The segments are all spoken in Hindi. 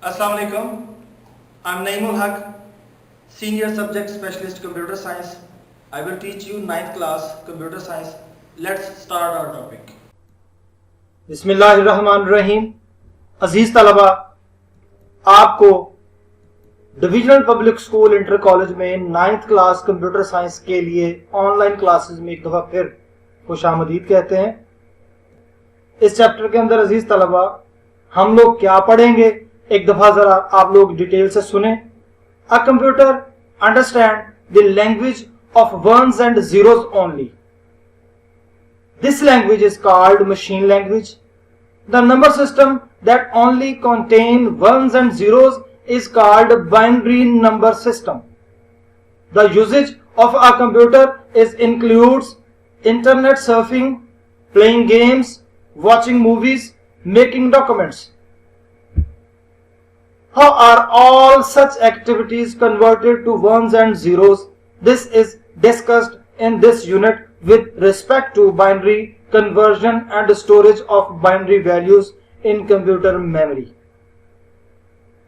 Assalamu alaikum. I'm Naimul Haq, Senior Subject Specialist Computer Science. I will teach you 9th class Computer Science. Let's start our topic. बिस्मिल्लाहिर्रहमानिर्रहीम। अजीज तलबा, आपको divisional public school inter college में 9th क्लास कंप्यूटर साइंस के लिए ऑनलाइन क्लासेस में एक दफा फिर खुशामदीद कहते हैं। इस चैप्टर के अंदर अजीज तलबा हम लोग क्या पढ़ेंगे, एक दफा जरा आप लोग डिटेल से सुने। A computer understand the language of ones and zeros only. This language is called machine language. The number system that only contain ones and zeros is called binary number system. The usage of a computer includes internet surfing, playing games, watching movies, making documents. How are all such activities converted to ones and zeros? This is discussed in this unit with respect to binary conversion and storage of binary values in computer memory.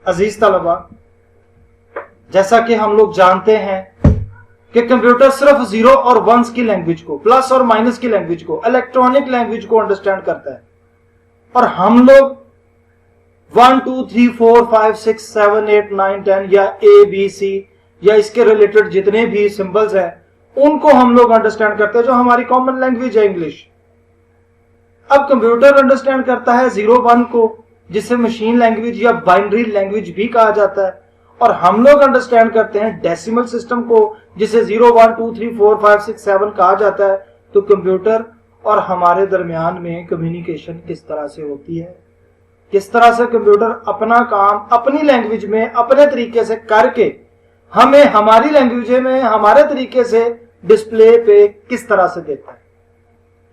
अजीज तलबा, जैसा कि हम लोग जानते हैं कि कंप्यूटर सिर्फ जीरो और वंस की लैंग्वेज को, प्लस और माइनस की लैंग्वेज को, इलेक्ट्रॉनिक लैंग्वेज को अंडरस्टैंड करता है। और हम लोग 1 2 3 4 5 6 7 8 9 10 या ABC या इसके रिलेटेड जितने भी सिंबल्स हैं उनको हम लोग अंडरस्टैंड करते हैं, जो हमारी कॉमन लैंग्वेज है इंग्लिश। अब कंप्यूटर अंडरस्टैंड करता है 0 1 को, जिसे मशीन लैंग्वेज या बाइनरी लैंग्वेज भी कहा जाता है, और हम लोग अंडरस्टैंड करते हैं डेसिमल सिस्टम को, जिसे 0 1 2 3 4 5 6 7 कहा जाता है। तो कंप्यूटर और हमारे दरमियान में कम्युनिकेशन किस तरह से होती है, किस तरह से कंप्यूटर अपना काम अपनी लैंग्वेज में अपने तरीके से करके हमें हमारी लैंग्वेज में हमारे तरीके से डिस्प्ले पे किस तरह से देता है।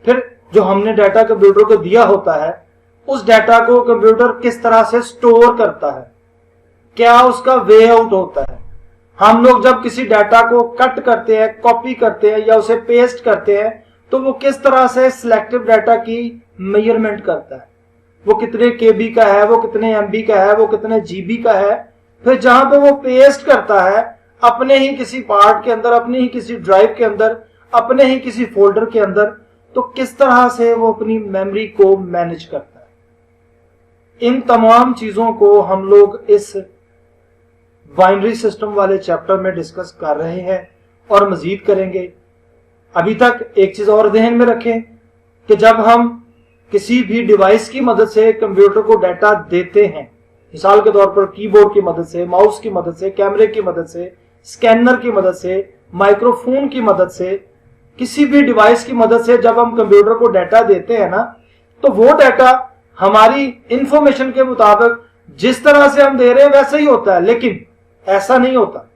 फिर जो हमने डाटा कंप्यूटर को दिया होता है, उस डाटा को कंप्यूटर किस तरह से स्टोर करता है, क्या उसका वे आउट होता है। हम लोग जब किसी डाटा को कट करते हैं, कॉपी करते हैं या उसे पेस्ट करते हैं, तो वो किस तरह से सिलेक्टिव डाटा की मेजरमेंट करता है, वो कितने केबी का है, वो कितने एमबी का है, वो कितने जीबी का है। फिर जहां पे वो पेस्ट करता है अपने ही किसी पार्ट के अंदर, अपने ही किसी ड्राइव के अंदर, अपने ही किसी फोल्डर के अंदर, तो किस तरह से वो अपनी मेमोरी को मैनेज करता है। इन तमाम चीजों को हम लोग इस बाइनरी सिस्टम वाले चैप्टर में डिस्कस कर रहे हैं और मजीद करेंगे। अभी तक एक चीज और ध्यान में रखें कि जब हम किसी भी डिवाइस की मदद से कंप्यूटर को डाटा देते हैं, मिसाल के तौर पर कीबोर्ड की मदद से, माउस की मदद से, कैमरे की मदद से, स्कैनर की मदद से, माइक्रोफोन की मदद से, किसी भी डिवाइस की मदद से जब हम कंप्यूटर को डाटा देते हैं ना, तो वो डाटा हमारी इंफॉर्मेशन के मुताबिक जिस तरह से हम दे रहे हैं वैसे ही होता है, लेकिन ऐसा नहीं होता।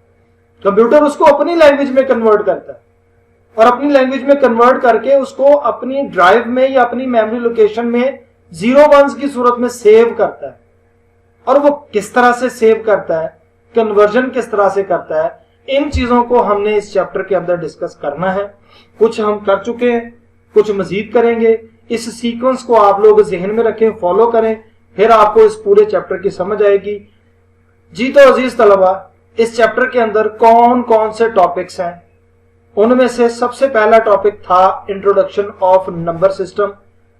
कंप्यूटर उसको अपनी लैंग्वेज में कन्वर्ट करता है और अपनी लैंग्वेज में कन्वर्ट करके उसको अपनी ड्राइव में या अपनी मेमोरी लोकेशन में 0 1 की सूरत में सेव करता है। और वो किस तरह से सेव करता है, कन्वर्जन किस तरह से करता है, इन चीजों को हमने इस चैप्टर के अंदर डिस्कस करना है। कुछ हम कर चुके हैं, कुछ मजीद करेंगे। इस सीक्वेंस को आप लोग जहन में रखें, फॉलो करें, फिर आपको इस पूरे चैप्टर की समझ आएगी। जी तो अजीज तलबा, इस चैप्टर के अंदर कौन कौन से टॉपिक्स हैं, उनमें से सबसे पहला टॉपिक था इंट्रोडक्शन ऑफ नंबर सिस्टम,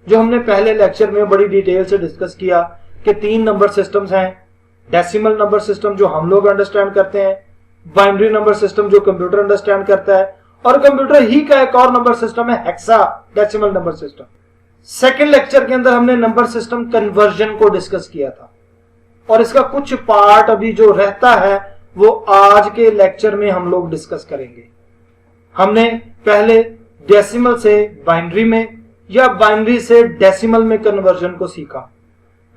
जो हमने पहले लेक्चर में बड़ी डिटेल से डिस्कस किया कि 3 नंबर सिस्टम्स हैं। डेसिमल नंबर सिस्टम जो हम लोग अंडरस्टैंड करते हैं, बाइनरी नंबर सिस्टम जो कंप्यूटर अंडरस्टैंड करता है, और कंप्यूटर ही का एक और नंबर सिस्टम है hexa decimal number system. Second lecture के अंदर हमने नंबर सिस्टम कन्वर्जन को डिस्कस किया था, और इसका कुछ पार्ट अभी जो रहता है वो आज के लेक्चर में हम लोग डिस्कस करेंगे। हमने पहले डेसिमल से बाइनरी में या बाइनरी से डेसिमल में कन्वर्जन को सीखा,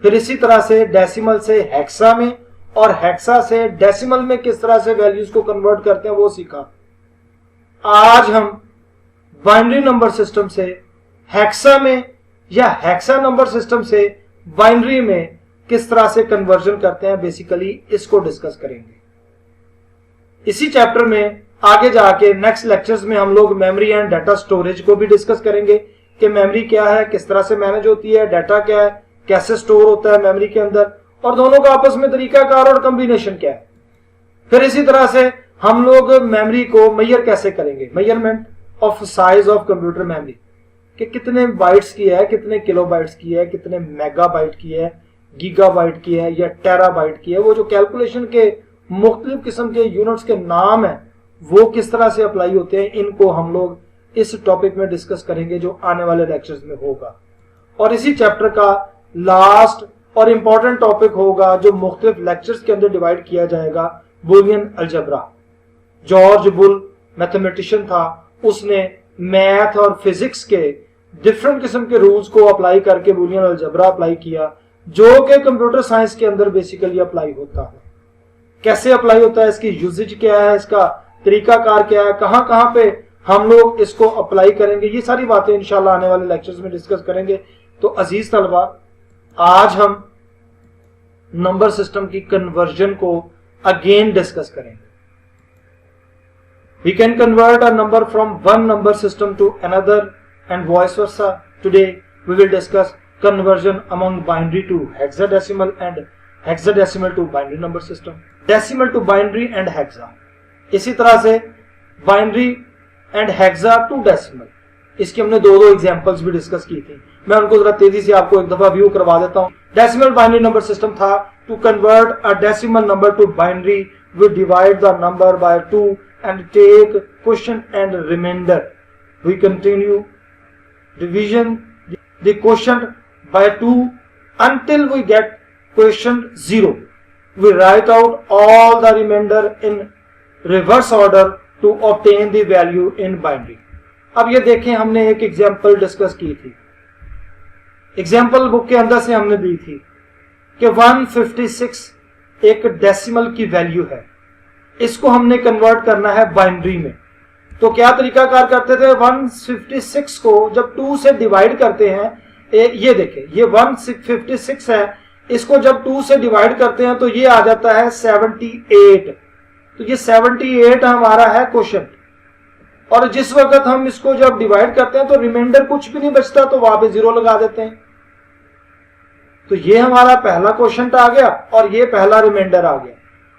फिर इसी तरह से डेसिमल से हेक्सा में और हेक्सा से डेसिमल में किस तरह से वैल्यूज को कन्वर्ट करते हैं वो सीखा। आज हम बाइनरी नंबर सिस्टम से हेक्सा में या हेक्सा नंबर सिस्टम से बाइनरी में किस तरह से कन्वर्जन करते हैं, बेसिकली इसको डिस्कस करेंगे। इसी चैप्टर में आगे जाके नेक्स्ट लेक्चर्स में हम लोग मेमोरी एंड डाटा स्टोरेज को भी डिस्कस करेंगे कि मेमोरी क्या है, किस तरह से मैनेज होती है, डाटा क्या है, कैसे स्टोर होता है मेमोरी के अंदर, और दोनों का आपस में तरीकाकार और कॉम्बिनेशन क्या है। फिर इसी तरह से हम लोग मेमोरी को मेजर कैसे करेंगे, measurement of size of computer memory, कि कितने बाइट्स की है, कितने किलोबाइट्स की है, कितने मेगाबाइट की है, गीगाबाइट की है या टेराबाइट की है। वो जो कैलकुलेशन के मुख्तलिफ किस्म के यूनिट्स के नाम है वो किस तरह से अप्लाई होते हैं, इनको हम लोग इस टॉपिक में डिस्कस करेंगे जो आने वाले लेक्चर्स में होगा। और इसी चैप्टर का लास्ट और इंपॉर्टेंट टॉपिक होगा जो मुख्तलिफ लेक्चर्स के अंदर डिवाइड किया जाएगा, Boolean algebra. George bull mathematician था, उसने मैथ और फिजिक्स के डिफरेंट किस्म के रूल्स को अप्लाई करके बुलियन अलजेब्रा अप्लाई किया, जो कि कंप्यूटर साइंस के अंदर बेसिकली अप्लाई होता है। कैसे अप्लाई होता है, इसकी यूजेज क्या है, इसका तरीकाकार क्या है, कहां कहां पे हम लोग इसको अप्लाई करेंगे, ये सारी बातें इंशाल्लाह आने वाले लेक्चर्स में डिस्कस करेंगे। तो अजीज तलबा, आज हम नंबर सिस्टम की कन्वर्जन को अगेन डिस्कस करेंगे। We can convert a number from one number system to another and vice versa. Today we will discuss conversion among binary to hexadecimal and hexadecimal to binary number system. Decimal to binary and hexa. इसी तरह से binary and hexa to decimal. इसकी हमने दो एग्जांपल्स भी डिस्कस की थी, मैं उनको जरा तेजी से आपको एक दफा व्यू करवा देता हूं। डेसिमल बाइनरी नंबर सिस्टम था, to convert a decimal number to binary we divide the number by 2 and take quotient and remainder. We continue division the quotient by 2 until we get quotient 0. We write out all the remainder in reverse order to obtain the value in binary. अब ये देखें, हमने एक एग्जाम्पल डिस्कस की थी, एग्जाम्पल बुक के अंदर से हमने दी थी कि 156 एक डेसिमल की वैल्यू है, इसको हमने कन्वर्ट करना है बाइनरी में। तो क्या तरीकाकार करते थे, 156 को जब 2 से डिवाइड करते हैं, ये देखें ये 156 है, इसको जब 2 से डिवाइड करते हैं तो ये आ जाता है 78। तो ये 78 हमारा है क्वोशंट, और जिस वक्त हम इसको जब डिवाइड करते हैं तो रिमाइंडर कुछ भी नहीं बचता, तो वहां पे 0 लगा देते हैं। तो ये हमारा पहला क्वोशंट आ गया और ये पहला रिमाइंडर आ गया।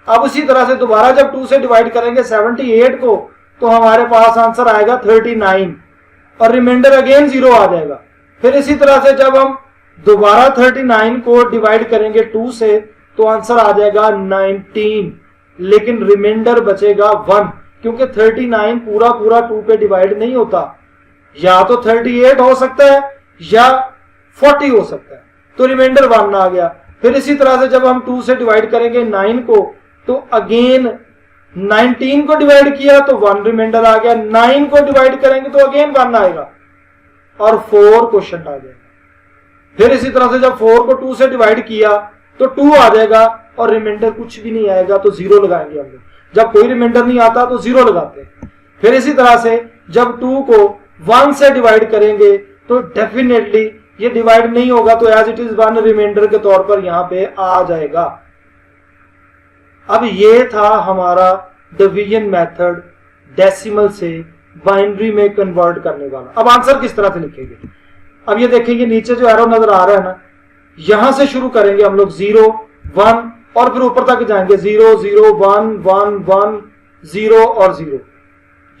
अब उसी तरह से दोबारा जब 2 से डिवाइड करेंगे 78 को, तो हमारे पास आंसर आएगा 39 और रिमाइंडर अगेन 0 आ जाएगा। फिर इसी तरह से जब हम दोबारा 39 को डिवाइड करेंगे 2 से, तो आंसर आ जाएगा 19, लेकिन रिमाइंडर बचेगा 1, क्योंकि 39 पूरा 2 पे डिवाइड नहीं होता, या तो 38 हो सकता है या 40 हो सकता है, तो रिमाइंडर 1 आ गया। फिर इसी तरह से जब हम 2 से डिवाइड करेंगे 9 को, तो अगेन 19 को डिवाइड किया तो 1 रिमाइंडर आ गया, 9 को डिवाइड करेंगे तो अगेन 1 आएगा और 4 क्वोशंट आ जाएगा। फिर इसी तरह से जब 4 को 2 से डिवाइड किया तो 2 आ जाएगा और रिमाइंडर कुछ भी नहीं आएगा, तो 0 लगाएंगे हम लोग। जब कोई रिमाइंडर नहीं आता तो 0 लगाते हैं। फिर इसी तरह से जब 2 को 1 से डिवाइड करेंगे तो डेफिनेटली ये डिवाइड नहीं होगा, तो एज इट इज 1 रिमाइंडर के तौर पर यहां पे आ जाएगा। अब ये था हमारा डिवीजन मेथड डेसिमल से बाइनरी में कन्वर्ट करने वाला। अब आंसर किस तरह से लिखेंगे, अब ये देखेंगे नीचे जो एरो नजर आ रहा है ना, यहां से शुरू करेंगे हम लोग 0 1 और फिर ऊपर तक जाएंगे 0 0 1 1 1 0 और 0।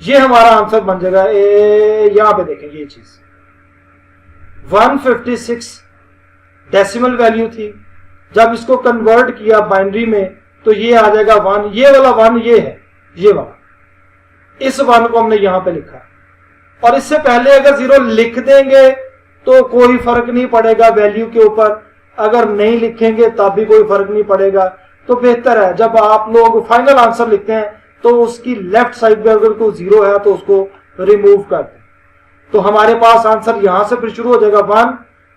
ये हमारा आंसर बन जाएगा। यहां पे देखेंगे ये चीज 156 डेसिमल वैल्यू थी, जब इसको कन्वर्ट किया बाइनरी में तो ये आ जाएगा 1, ये वाला 1 ये है, ये वाला, इस 1 को हमने यहां पे लिखा। और इससे पहले अगर 0 लिख देंगे तो कोई फर्क नहीं पड़ेगा वैल्यू के ऊपर, अगर नहीं लिखेंगे तब भी कोई फर्क नहीं पड़ेगा। तो बेहतर है जब आप लोग फाइनल आंसर लिखते हैं तो उसकी लेफ्ट साइड पे अगर कोई 0 है तो उसको रिमूव कर दें। तो हमारे पास आंसर यहां से फिर शुरू हो जाएगा 1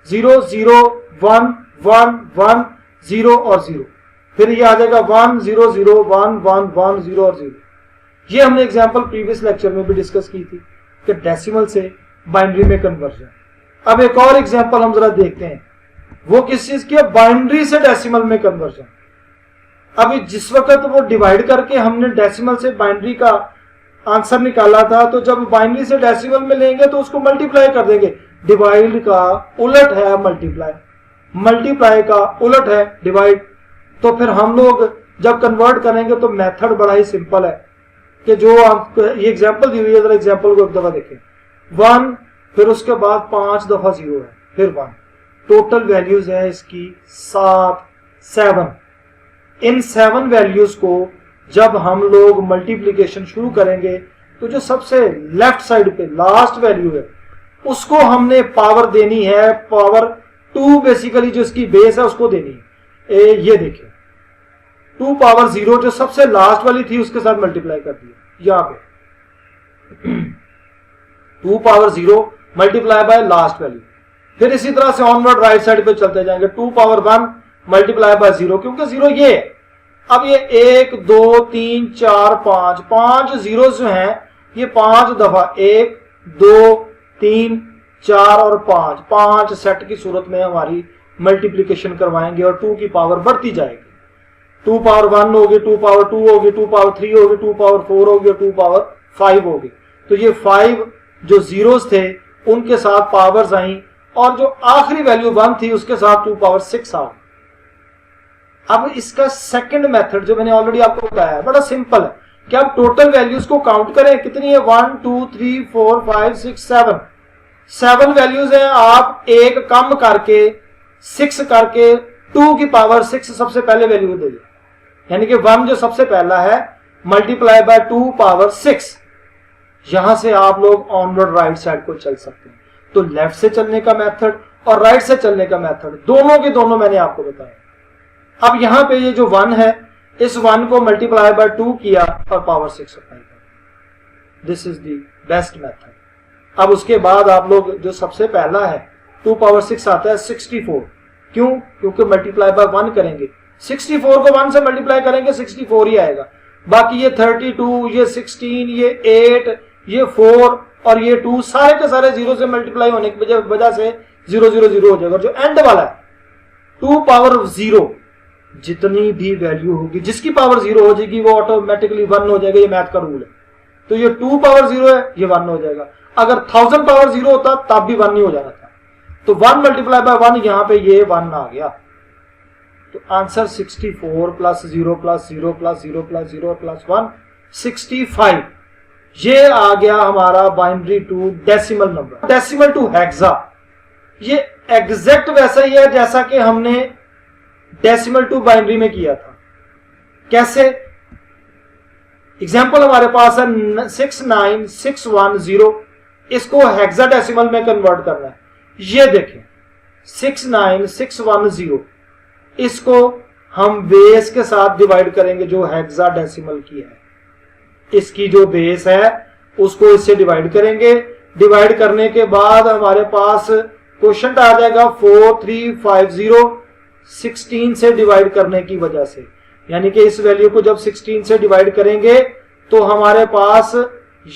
0 0 1 1 1 0 और 0, फिर ये आ जाएगा 1 0 0 1 1 1 0 और 0। ये हमने एग्जांपल प्रीवियस लेक्चर में भी डिस्कस की थी कि डेसिमल से बाइनरी में कन्वर्जन। अब एक और एग्जांपल हम जरा देखते हैं, वो किस चीज की है, बाइनरी से डेसिमल में कन्वर्जन। अभी जिस वक्त वो डिवाइड करके हमने डेसिमल से बाइनरी का आंसर निकाला था, तो जब बाइनरी से डेसिमल में लेंगे तो उसको मल्टीप्लाई कर देंगे। डिवाइड का उलट है मल्टीप्लाई, मल्टीप्लाई का उलट है डिवाइड। तो फिर हम लोग जब कन्वर्ट करेंगे तो मेथड बड़ा ही सिंपल है कि जो आप ये एग्जांपल दी हुई है, जरा एग्जांपल को एक दफा देखें। 1 फिर उसके बाद 5 दफा 0 है, फिर 1, टोटल वैल्यूज है इसकी 7। इन 7 वैल्यूज को जब हम लोग मल्टीप्लीकेशन शुरू करेंगे तो जो सबसे लेफ्ट साइड पे लास्ट वैल्यू है उसको हमने पावर देनी है, पावर 2 बेसिकली जो इसकी बेस है उसको देनी है। ये देखिए 2 पावर 0 जो सबसे लास्ट वाली थी उसके साथ मल्टीप्लाई कर दिया यहां पे 2 power 0 multiply by last value. फिर इसी तरह से ऑनवर्ड राइट साइड पे चलते जाएंगे 2 पावर 1 मल्टीप्लाई बाय 0, क्योंकि 0 ये है। अब ये 1 2 3 4 5 जीरो जो हैं ये 5 दफा 1 2 3 4 और 5 सेट की सूरत में हमारी मल्टीप्लीकेशन करवाएंगे और 2 की पावर बढ़ती जाएगी। 2 पावर 1 होगी, 2 पावर 2 होगी, 2 पावर 3 होगी, 2 पावर 4 होगी और 2 पावर 5 होगी। तो ये 5 जो जीरोस थे उनके साथ पावर्स आई और जो आखिरी वैल्यू 1 थी उसके साथ 2 पावर 6 आ गई। अब इसका सेकंड मेथड जो मैंने ऑलरेडी आपको बताया है बड़ा सिंपल है कि आप टोटल वैल्यूज को काउंट करें, कितनी है 1 2 3 4 5 6 7 वैल्यूज हैं। आप एक कम करके 6 करके 2 की पावर 6 सबसे पहले वैल्यू दे दें, यानी कि 1 जो सबसे पहला है मल्टीप्लाई बाय 2 पावर 6। यहां से आप लोग ऑनवर्ड राइट साइड को चल सकते हैं। तो लेफ्ट से चलने का मेथड और राइट से चलने का मेथड दोनों के दोनों मैंने आपको बताया। अब यहां पे ये जो 1 है इस 1 को मल्टीप्लाई बाय 2 किया और पावर 6 अप्लाई किया। This is the best method. अब उसके बाद आप लोग जो सबसे पहला है 2 पावर 6 आता है 64। क्यों? क्योंकि मल्टीप्लाई बाय 1 करेंगे, 64 को 1 से मल्टीप्लाई करेंगे 64 ही आएगा। बाकी ये 32 ये 16 ये 8 ये 4 और ये 2 सारे के सारे 0 से मल्टीप्लाई होने की वजह से 0 0 0 हो जाएगा। जो एंड वाला है 2 पावर 0 जितनी भी वैल्यू होगी जिसकी पावर 0 हो जाएगी वो ऑटोमेटिकली 1 हो जाएगा। ये मैथ का रूल है। तो ये 2 पावर 0 है ये 1 हो जाएगा। अगर 1000 पावर 0 होता तब भी 1 नहीं हो जाना था। तो 1 मल्टीप्लाई बाय 1 यहां पे ये 1 आ गया। तो answer 64 plus 0 plus 0 plus 0 plus 0 plus 1 65। ये आ गया हमारा binary to decimal number, decimal to hexa. ये एग्जैक्ट वैसा ही है जैसा कि हमने डेसिमल टू बाइनरी में किया था। कैसे? एग्जाम्पल हमारे पास है 69610, इसको हेक्साडेसिमल में कन्वर्ट करना है। ये देखें 69610, इसको हम बेस के साथ डिवाइड करेंगे जो हेक्साडेसिमल की है। इसकी जो बेस है उसको इससे डिवाइड करेंगे। डिवाइड करने के बाद हमारे पास क्वोशंट आ जाएगा 4350 16 से डिवाइड करने की वजह से, यानी कि इस वैल्यू को जब 16 से डिवाइड करेंगे तो हमारे पास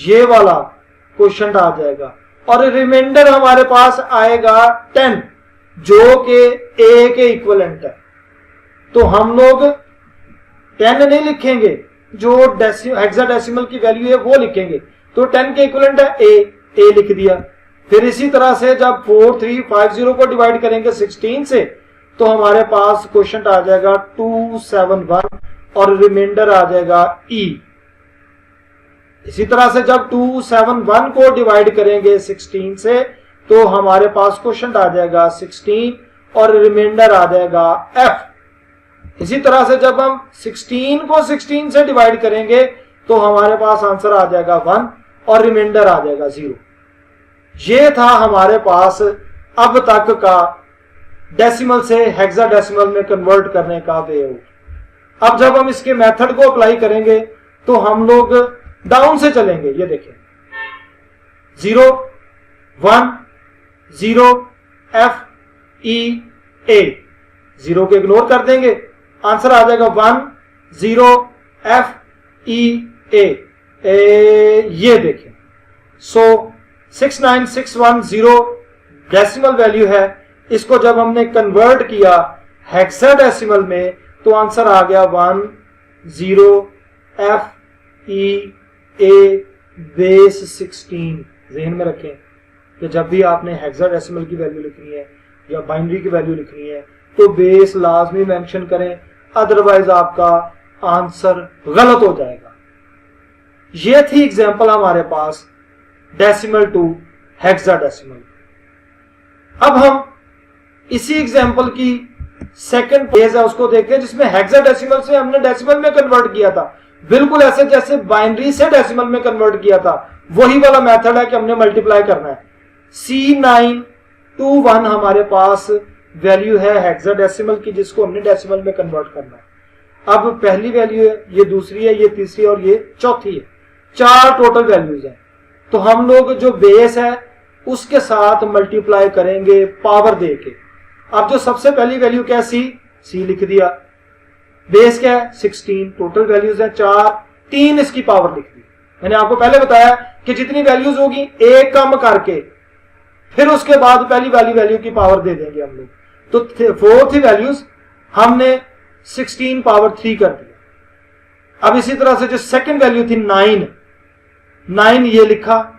ये वाला क्वोशंट आ जाएगा और रिमाइंडर हमारे पास आएगा 10 जो कि a के इक्विवेलेंट है। तो हम लोग 10 नहीं लिखेंगे, जो हेक्साडेसिमल की वैल्यू है वो लिखेंगे। तो 10 के इक्विवेलेंट है a लिख दिया। फिर इसी तरह से जब 4350 को डिवाइड करेंगे 16 से तो हमारे पास क्वोशंट आ जाएगा 271 और रिमाइंडर आ जाएगा e। इसी तरह से जब 271 को डिवाइड करेंगे 16 से तो हमारे पास क्वोशंट आ जाएगा 16 और रिमाइंडर आ जाएगा f। इसी तरह से जब हम 16 को 16 से डिवाइड करेंगे तो हमारे पास आंसर आ जाएगा 1 और रिमाइंडर आ जाएगा 0। ये था हमारे पास अब तक का डेसिमल से हेक्साडेसिमल में कन्वर्ट करने का वे। अब जब हम इसके मेथड को अप्लाई करेंगे तो हम लोग डाउन से चलेंगे। ये देखें 0 1 0 f e a, 0 को इग्नोर कर देंगे, आंसर आ जाएगा 1 0 f e a। ये देखें 69610 डेसिमल वैल्यू है। इसको जब हमने कन्वर्ट किया हेक्साडेसिमल में तो आंसर आ गया 1 0 f e a बेस 16। ज़हन में रखें कि जब भी आपने हेक्साडेसिमल की वैल्यू लिखनी है या बाइनरी की वैल्यू लिखनी है तो बेस लाजमी मेंशन करें। अदरवाइज आपका आंसर गलत हो जाएगा। ये थी एग्जांपल हमारे पास डेसिमल टू हेक्साडेसिमल। अब हम इसी एग्जांपल की सेकंड फेज है उसको देखते हैं, जिसमें हेक्साडेसिमल से हमने डेसिमल में कन्वर्ट किया था, बिल्कुल ऐसे जैसे बाइनरी से डेसिमल में कन्वर्ट किया था, वही वाला मेथड है कि हमने मल्टीप्लाई करना है। C921 हमारे पास वैल्यू है हेक्साडेसिमल की, जिसको हमने डेसिमल में कन्वर्ट करना है। अब पहली वैल्यू है, ये दूसरी है, ये तीसरी और ये चौथी है, 4 टोटल वैल्यूज हैं। तो हम लोग जो बेस है उसके साथ मल्टीप्लाई करेंगे पावर दे के। अब जो सबसे पहली वैल्यू क्या है, सी लिख दिया, बेस क्या है 16, टोटल वैल्यूज है 4, 3 इसकी पावर लिख दी। मैंने आपको पहले बताया कि जितनी वैल्यूज होगी एक कम करके फिर उसके बाद पहली वाली वैल्यू की पावर दे देंगे हम लोग। तो फोर्थ वैल्यूज हमने 16 पावर 3 कर दिया। अब इसी तरह से जो सेकंड वैल्यू थी 9 ये लिखा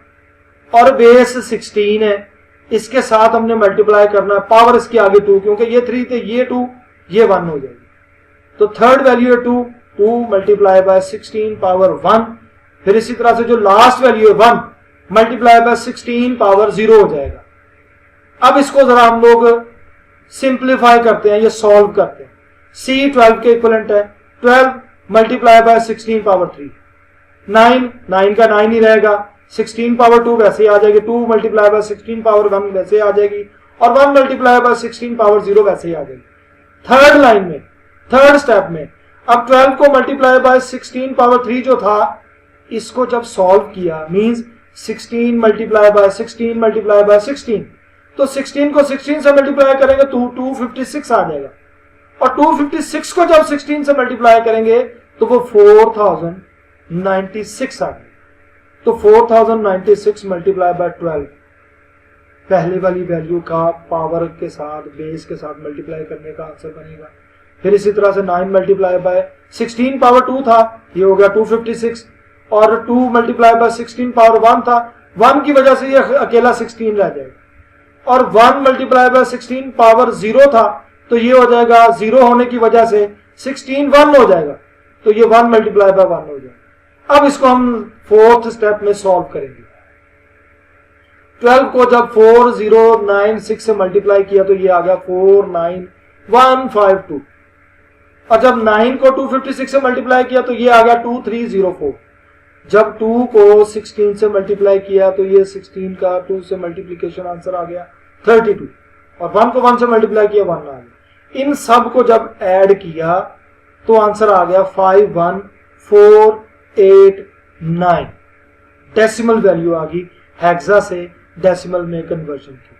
और बेस 16 है, इसके साथ हमने मल्टीप्लाई करना है, पावर इसके आगे 2, क्योंकि ये 3 थे, ये 2, ये 1 हो जाएगी। तो थर्ड वैल्यू है 2 मल्टीप्लाई बाय 16 पावर 1, फिर इसी तरह से जो लास्ट वैल्यू है 1 मल्टीप्लाई बाय 16 पावर 0 हो जाएगा। अब इसको जरा हम लोग सिंप्लीफाई करते हैं, ये सॉल्व करते हैं। C12 के इक्विवेलेंट है 12 मल्टीप्लाई बाय 16 पावर 3, 9 का 9 ही रहेगा, 16 पावर 2 वैसे ही आ जाएगी, 2 मल्टीप्लाई बाय 16 पावर 1 वैसे ही आ जाएगी, और 1 मल्टीप्लाई बाय 16 पावर 0 वैसे ही आ जाएगी। थर्ड लाइन में, थर्ड स्टेप में अब 12 को मल्टीप्लाई बाय 16 पावर 3 जो था, इसको जब सॉल्व किया means 16 multiply by 16 multiply by 16, तो 16 को 16 से मल्टीप्लाई करेंगे तो 256 आ जाएगा, और 256 को जब 16 से मल्टीप्लाई करेंगे तो वो 4096 आ गया। तो 4096 मल्टीप्लाई बाय 12 पहले वाली वैल्यू का पावर के साथ बेस के साथ मल्टीप्लाई करने का आंसर बनेगा। फिर इसी तरह से 9 मल्टीप्लाई बाय 16 पावर 2 था, ये हो गया 256, और 2 मल्टीप्लाई बाय 16 पावर 1 था, 1 की वजह से ये अकेला 16 रह जाएगा, और 1 मल्टीप्लाई बाय 16 पावर 0 था, तो ये हो जाएगा 0 होने की वजह से 16 1 हो जाएगा, तो ये 1 मल्टीप्लाई बाय 1 हो जाएगा। अब इसको हम फोर्थ स्टेप में सॉल्व करेंगे। 12 को जब 4096 से मल्टीप्लाई किया तो ये आ गया 49152, और जब 9 को 256 से मल्टीप्लाई किया तो ये आ गया 2304। जब 2 को 16 से मल्टीप्लाई किया तो ये 16 का 2 से मल्टीप्लीकेशन आंसर आ गया 32, और 1 को 1 से मल्टीप्लाई किया 1 आ गया। इन सब को जब ऐड किया तो आंसर आ गया 51489। डेसिमल वैल्यू आ गई हेक्सा से डेसिमल में कन्वर्जन की।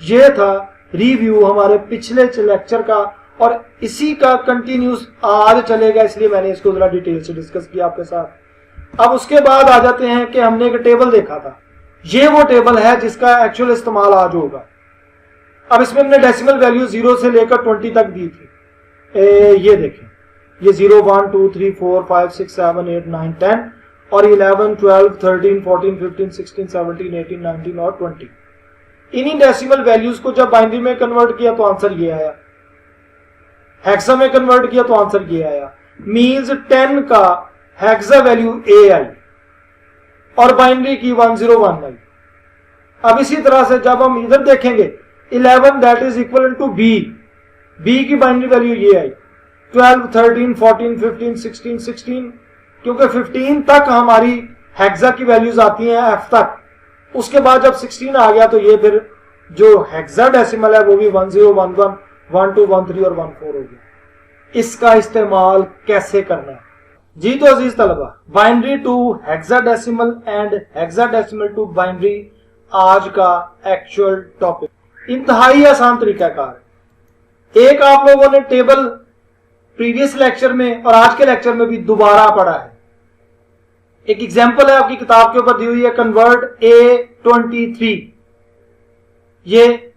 ये था रिव्यू हमारे पिछले लेक्चर का, और इसी का कंटिन्यूस आज चलेगा, इसलिए मैंने इसको जरा डिटेल से डिस्कस किया आपके साथ। अब उसके बाद आ जाते हैं कि हमने एक टेबल देखा था, ये वो टेबल है जिसका एक्चुअल इस्तेमाल आज होगा। अब इसमें हमने डेसिमल वैल्यू 0 से लेकर 20 तक दी थी। ये देखें, ये 0 1 2 3 4 5 6 7 8 9 10 और 11 12 13 14 15 16 17 18 19 और 20। इन्हीं डेसिमल वैल्यूज को जब बाइनरी में कन्वर्ट किया तो आंसर ये आया, हेक्सा में कन्वर्ट किया तो आंसर ये आया। मींस 10 का हेक्सा वैल्यू ए आई और बाइनरी की 101 आई। अब इसी तरह से जब हम इधर देखेंगे 11 that is equal to B की बाइनरी वैल्यू ये आई, 12 13 14 15 16 16, क्योंकि 15 तक हमारी हेक्सा की वैल्यूज आती हैं एफ तक। उसके बाद जब 16 आ गया तो ये फिर जो हेक्सा डेसिमल है वो भी 1011 12 13 और 14 हो गया। इसका इस्तेमाल कैसे करना है जी? तो अजीज तलबा, binary to hexadecimal and hexadecimal to binary आज का एक्चुअल टॉपिक। इंतहाई आसान तरीकाकार है। एक आप लोगों ने टेबल प्रीवियस लेक्चर में और आज के लेक्चर में भी दोबारा पढ़ा है। एक एग्जांपल है आपकी किताब के ऊपर दी हुई है, कन्वर्ट A23, ये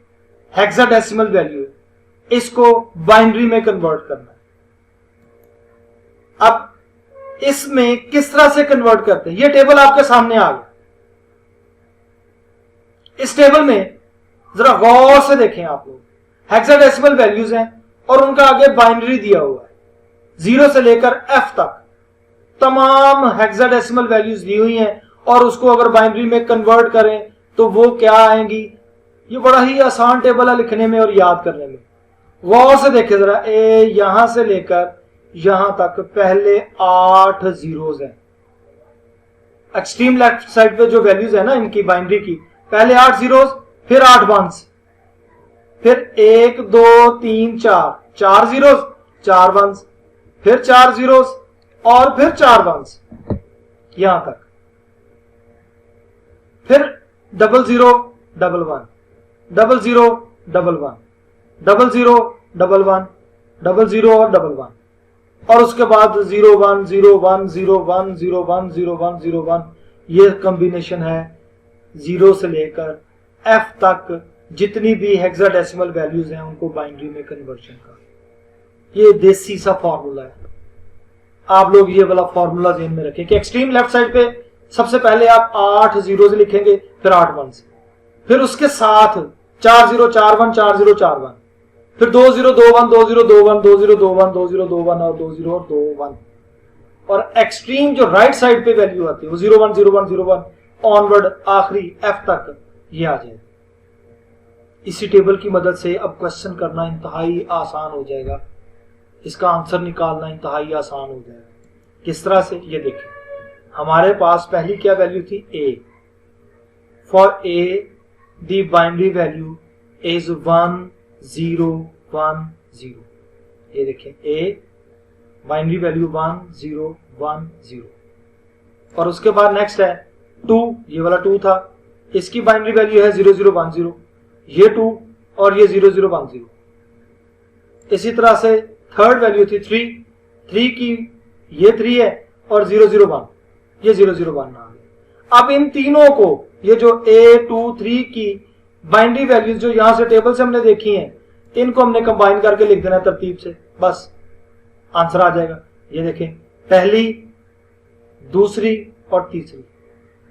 हेक्साडेसिमल वैल्यू है, इसको बाइनरी में कन्वर्ट करना है। अब इसमें किस तरह से कन्वर्ट करते हैं, ये टेबल आपके सामने आ गया। इस टेबल में जरा गौर से देखें आप लोग, हेक्साडेसिमल वैल्यूज हैं और उनका आगे बाइनरी दिया हुआ है। 0 से लेकर f तक तमाम हेक्साडेसिमल वैल्यूज दी हुई हैं और उसको अगर बाइनरी में कन्वर्ट करें तो वो क्या आएंगी। ये बड़ा ही आसान टेबल है लिखने में और याद करने में। गौर से देखे जरा, ए यहां से लेकर यहां तक पहले 8 जीरोज हैं। एक्सट्रीम लेफ्ट साइड पे जो वैल्यूज है ना इनकी बाइनरी की, पहले 8 जीरोज, फिर 8 वंस, फिर 1 2 3 4, 4 जीरोज, 4 वंस, फिर 4 जीरोज और फिर 4 वंस यहां तक, फिर 0 0 1 1, 0 0 1 1, 0 0 1 1, 0 0 और 1 1 और उसके बाद 0 1 0 1 0 1 0 1 0 1 0 1। ये कॉम्बिनेशन है 0 से लेकर f तक जितनी भी हेक्साडेसिमल वैल्यूज हैं उनको बाइनरी में कन्वर्जन का। ये देसी सा फॉर्मूला है, आप लोग ये वाला फॉर्मूला ध्यान में रखें कि एक्सट्रीम लेफ्ट साइड पे सबसे पहले आप 8 जीरोज लिखेंगे, फिर 8 वंस, फिर उसके साथ 4 0 4 1 4 0 4 1, फिर 2 0 2 1 2 0 2 1 2 0 2 1 2 0 2 1 और 2 0 और 2 1। और एक्सट्रीम जो राइट साइड पे वैल्यू आती है वो 0 1 0 1 0 1 ऑनवर्ड आखिरी f तक ये आ जाए। इसी टेबल की मदद से अब क्वेश्चन करना इंतहाई आसान हो जाएगा, इसका आंसर निकालना इंतहाई आसान हो जाएगा। किस तरह से, ये देखें, हमारे पास पहली क्या वैल्यू थी, a। For a the binary value is 1 0 1 0। ये देखें, a बाइनरी वैल्यू 1 0 1 0 और उसके बाद नेक्स्ट है 2, ये वाला 2 था, इसकी बाइनरी वैल्यू है 0 0 1 0, ये 2 और ये 0 0 1 0। इसी तरह से थर्ड वैल्यू थी 3 की, ये 3 है और 0 0 1, ये 0 0 1 आ गया। अब इन तीनों को, ये जो a 2 3 की बाइनरी वैल्यूज जो यहां से टेबल से हमने देखी हैं, इनको हमने कंबाइन करके लिख देना तरतीब से, बस आंसर आ जाएगा। ये देखें, पहली, दूसरी और तीसरी,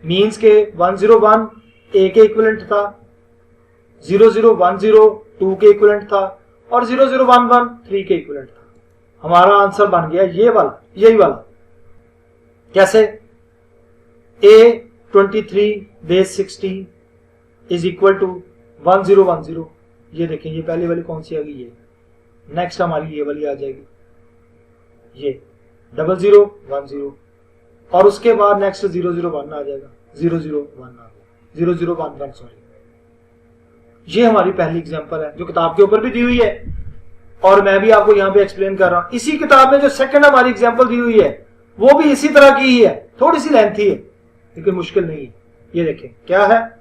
मींस के 1 0 1 a के इक्विवेलेंट था, 0 0 1 0 2 के इक्विवेलेंट था और 0 0 1 1 3 के इक्विवेलेंट था। हमारा आंसर बन गया ये वाला, यही वाला। कैसे, a 23 base 16 is equal to 1 0 1 0। ये देखें, ये पहली वाली कौन सी आ गई, ये। नेक्स्ट हमारी ये वाली आ जाएगी, ये 0 0 1 0 और उसके बाद नेक्स्ट 0 0 1 आ जाएगा, 0 0 1 आ गया, 0 0 1 1 सॉरी। ये हमारी पहली एग्जांपल है जो किताब के ऊपर भी दी हुई है और मैं भी आपको यहां पे एक्सप्लेन कर रहा हूं। इसी किताब में जो सेकंड हमारी एग्जांपल दी हुई है वो भी इसी तरह की ही है, थोड़ी सी लेंथी है लेकिन मुश्किल नहीं है। ये देखें, क्या है,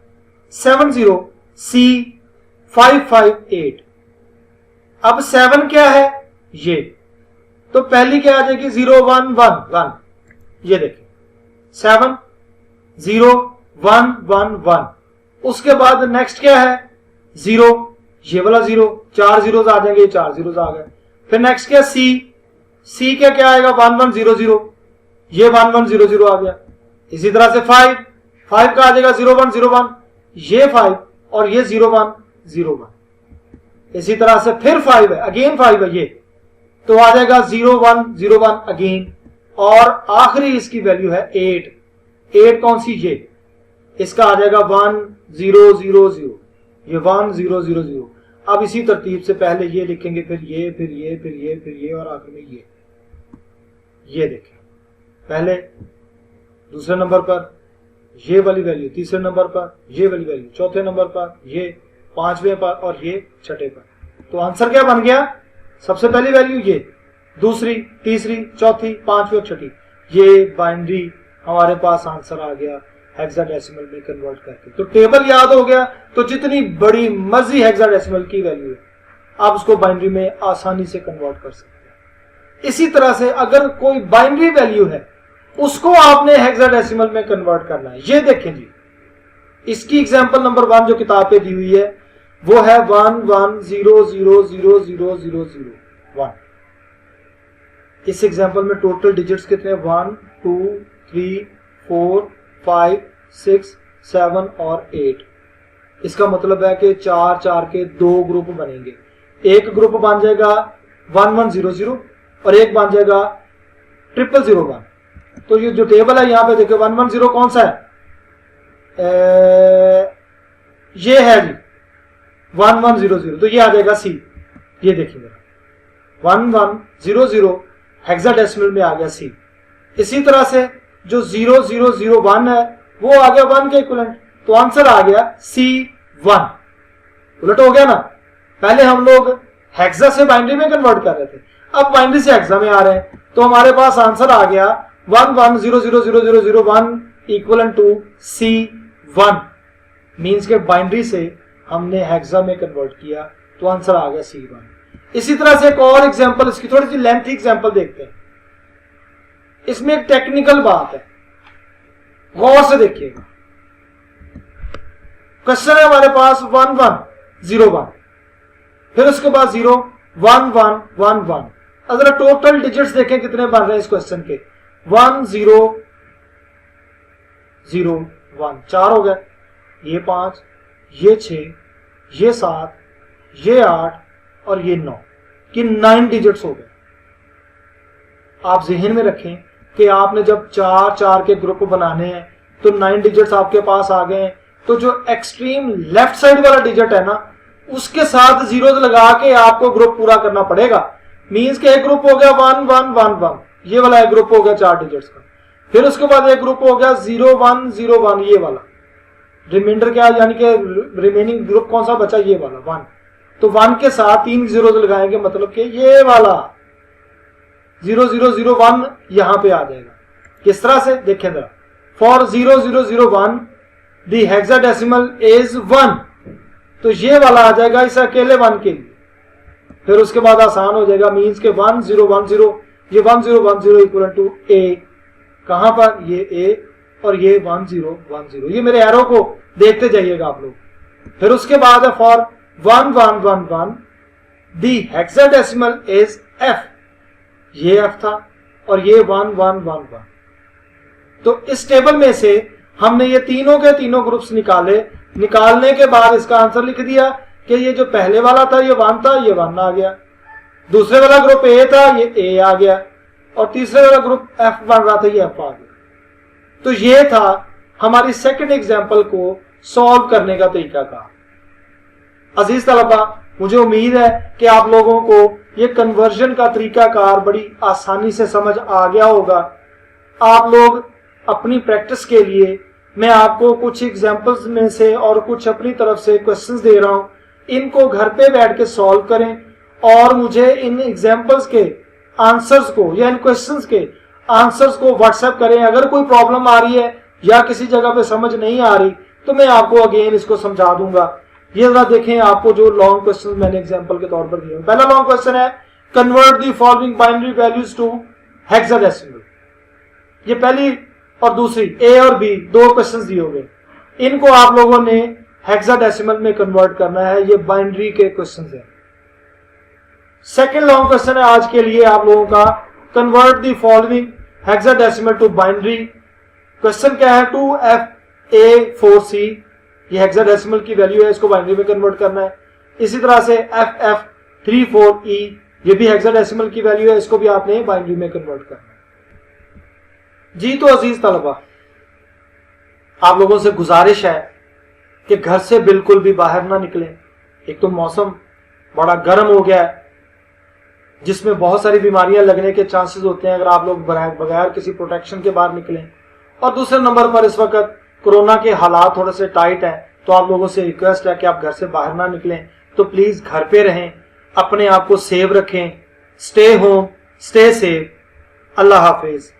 70C558। अब 7 क्या है, ये, तो पहली क्या आ जाएगी 0 1 1 1। ये देखें, 7 0 1 1 1। उसके बाद नेक्स्ट क्या है, 0, ये वाला 0, 4 जीरोज आ जाएंगे, 4 जीरोज आ गए। फिर नेक्स्ट क्या, सी क्या आएगा, 1 1 0 0, ये 1 1 0 0 आ गया। इसी तरह से 5 का आ जाएगा 0 1 0 1, ये 5 और ये 0 1 0 1। इसी तरह से फिर 5 है, अगेन 5 है, ये तो आ जाएगा 0 1 0 1 अगेन। और आखिरी इसकी वैल्यू है 8 कौन सी, ये, इसका आ जाएगा 1 0 0 0, ये 1 0 0 0। अब इसी तरतीब से पहले ये लिखेंगे, फिर ये, फिर ये, फिर ये, फिर ये और आखिर में ये देखें, पहले दूसरे नंबर पर ये वाली वैल्यू, तीसरे नंबर पर ये वाली वैल्यू, चौथे नंबर पर ये, पांचवें पर और ये छठे पर। तो आंसर क्या बन गया, सबसे पहली वैल्यू ये, दूसरी, तीसरी, चौथी, पांचवी और छठी, ये बाइनरी हमारे पास आंसर आ गया हेक्साडेसिमल में कन्वर्ट करके। तो टेबल याद हो गया, तो जितनी बड़ी मर्जी हेक्साडेसिमल की वैल्यू है आप उसको बाइनरी में आसानी से कन्वर्ट कर सकते हैं। इसी तरह से अगर कोई बाइनरी वैल्यू है उसको आपने हेक्साडेसिमल में कन्वर्ट करना है। ये देखें जी, इसकी एग्जांपल नंबर 1 जो किताब पे दी हुई है वो है 1 1 0 0 0 0 0 0 1। इस एग्जांपल में टोटल डिजिट्स कितने, 1 2 3 4 5 6 7 और 8। इसका मतलब है कि 4 4 के 2 ग्रुप बनेंगे। एक ग्रुप बन जाएगा 1 1 0 0 और एक बन जाएगा 0001। तो ये जो टेबल है यहाँ पे देखिए 110 कौन सा है, ये है जी 1100, तो ये आ जाएगा सी। ये देखिए मेरा 1100 हेक्साडेसिमल में आ गया सी। इसी तरह से जो 0001 है वो आ गया 1 के इक्विवेलेंट, तो आंसर आ गया C1। उलट हो गया ना, पहले हम लोग हेक्सा से बाइनरी में कन्वर्ट कर रहे थे, अब बाइनरी से हेक्सा में आ रहे हैं, तो हमारे पास आंसर आ गया 11000001 इक्वल टू C1। मीन्स के बाइनरी से हमने हेक्सा में कन्वर्ट किया, तो आंसर आ गया C1। इसी तरह से एक और एग्जांपल, इसकी थोड़ी सी लेंथी एग्जांपल देखते हैं। इसमें एक टेक्निकल बात है, गौर से देखिएगा। क्वेश्चन है हमारे पास 1101, फिर उसके बाद 01111। अगर टोटल डिजिट्स देखें कितने बन रहे हैं इस क्वेश्चन के, 1001, 4 हो गए, ये 5, ये 6, ये 7, ये 8 और ये 9 कि 9 डिजिट्स हो गए। आप जहन में रखें कि आपने जब 4 के ग्रुप बनाने हैं तो 9 डिजिट्स आपके पास आ गए हैं, तो जो एक्सट्रीम लेफ्ट साइड वाला डिजिट है ना उसके साथ जीरोस लगा के आपको ग्रुप पूरा करना पड़ेगा। मींस के एक ग्रुप हो गया 1111, ये वाला एक ग्रुप हो गया 4 डिजिट्स का, फिर उसके बाद एक ग्रुप हो गया 0101, ये वाला रिमाइंडर क्या, यानी कि रिमेनिंग ग्रुप कौन सा बचा, ये वाला 1। तो 1 के साथ 3 जीरोस लगाएंगे, मतलब कि ये वाला 0001 यहां पे आ जाएगा। किस तरह से देखें जरा, फॉर 0001 द हेक्साडेसिमल इज 1, तो ये वाला आ जाएगा इस अकेले 1 के लिए। फिर उसके बाद आसान हो जाएगा, मींस के 1010, ये 1010 इक्वल टू ए, कहां पर, ये ए और ये 1010, ये मेरे एरो को देखते जाइएगा आप लोग। फिर उसके बाद है for 1111 the hexadecimal is F, ये एफ था और ये 1111। तो इस टेबल में से हमने ये तीनों के तीनों ग्रुप्स निकाले, निकालने के बाद इसका आंसर लिख दिया कि ये जो पहले वाला था ये 1 था, ये 1 आ गया, दूसरे वाला ग्रुप ए था, ये ए आ गया, और तीसरे वाला ग्रुप एफ बन रहा था, ये एफ आ गया। तो ये था हमारी सेकंड एग्जांपल को सॉल्व करने का तरीका का। अजीज तलबा, मुझे उम्मीद है कि आप लोगों को ये कन्वर्जन का तरीकाकार बड़ी आसानी से समझ आ गया होगा। आप लोग अपनी प्रैक्टिस के लिए मैं आपको कुछ एग्जांपल्स में से और कुछ अपनी तरफ से क्वेश्चंस दे रहा हूं, इनको घर पे बैठ के सॉल्व करें और मुझे इन एग्जांपल्स के आंसर्स को या इन क्वेश्चंस के आंसर्स को व्हाट्सएप करें। अगर कोई प्रॉब्लम आ रही है या किसी जगह पे समझ नहीं आ रही तो मैं आपको अगेन इसको समझा दूंगा। ये जरा देखें, आपको जो लॉन्ग क्वेश्चन मैंने एग्जांपल के तौर पर दिए। पहला लॉन्ग क्वेश्चन है, convert the following binary values to hexadecimal. ये पहली और दूसरी ए और बी दो क्वेश्चंस दिए हुए, इनको आप लोगों ने हेक्साडेसिमल में कन्वर्ट करना है। ये बाइनरी के क्वेश्चंस हैं। सेकंड लॉन्ग क्वेश्चन है आज के लिए आप लोगों का, convert the following hexadecimal to binary. Question क्या है, 2FA4C, ये हेक्साडेसिमल की वैल्यू है, इसको बाइनरी में कन्वर्ट करना है। इसी तरह से FF34E, ये भी हेक्साडेसिमल की वैल्यू है, इसको भी आपने बाइनरी में कन्वर्ट करना है। जी तो अजीज तलबा, आप लोगों से गुजारिश है कि घर से बिल्कुल भी बाहर ना निकलें। एक तो मौसम बड़ा गर्म हो गया है जिसमें बहुत सारी बीमारियां लगने के चांसेस होते हैं अगर आप लोग बगैर किसी प्रोटेक्शन के बाहर निकलें। और दूसरे नंबर पर इस वक्त कोरोना के हालात थोड़े से टाइट हैं, तो आप लोगों से रिक्वेस्ट है कि आप घर से बाहर ना निकलें, तो प्लीज घर पे रहें, अपने आप को सेव रखें। Stay home, stay safe. अल्लाह हाफिज।